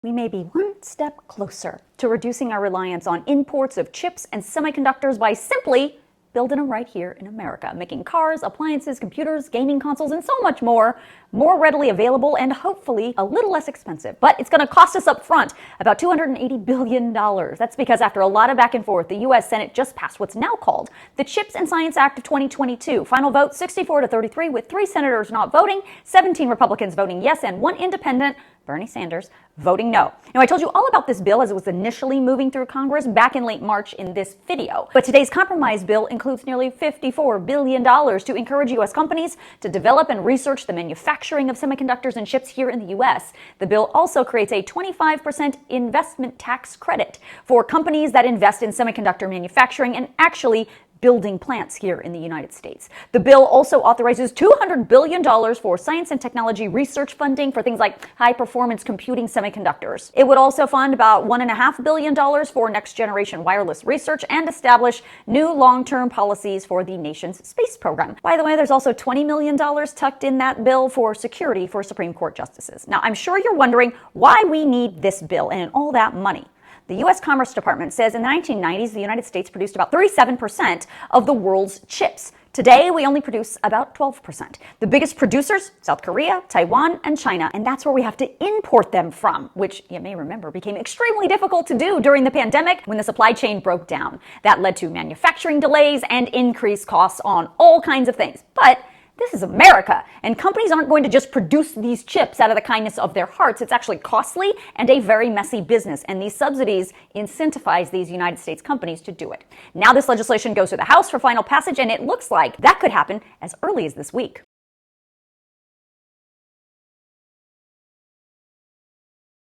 we may be one step closer to reducing our reliance on imports of chips and semiconductors by simply building them right here in America, making cars, appliances, computers, gaming consoles, and so much more readily available and hopefully a little less expensive. But it's going to cost us up front about $280 billion. That's because after a lot of back and forth, the U.S. Senate just passed what's now called the CHIPS and Science Act of 2022. Final vote 64-33, with 3 senators not voting, 17 Republicans voting yes, and 1 independent, Bernie Sanders, voting no. Now, I told you all about this bill as it was initially moving through Congress back in late March in this video. But today's compromise bill includes nearly $54 billion to encourage U.S. companies to develop and research the manufacturing of semiconductors and chips here in the U.S. The bill also creates a 25% investment tax credit for companies that invest in semiconductor manufacturing and actually building plants here in the United States. The bill also authorizes $200 billion for science and technology research funding for things like high-performance computing semiconductors. It would also fund about $1.5 billion for next-generation wireless research and establish new long-term policies for the nation's space program. By the way, there's also $20 million tucked in that bill for security for Supreme Court justices. Now, I'm sure you're wondering why we need this bill and all that money. The U.S. Commerce Department says in the 1990s, the United States produced about 37% of the world's chips. Today, we only produce about 12%. The biggest producers, South Korea, Taiwan, and China, and that's where we have to import them from, which you may remember became extremely difficult to do during the pandemic when the supply chain broke down. That led to manufacturing delays and increased costs on all kinds of things. But this is America, and companies aren't going to just produce these chips out of the kindness of their hearts. It's actually costly and a very messy business, and these subsidies incentivize these United States companies to do it. Now this legislation goes to the House for final passage, and it looks like that could happen as early as this week.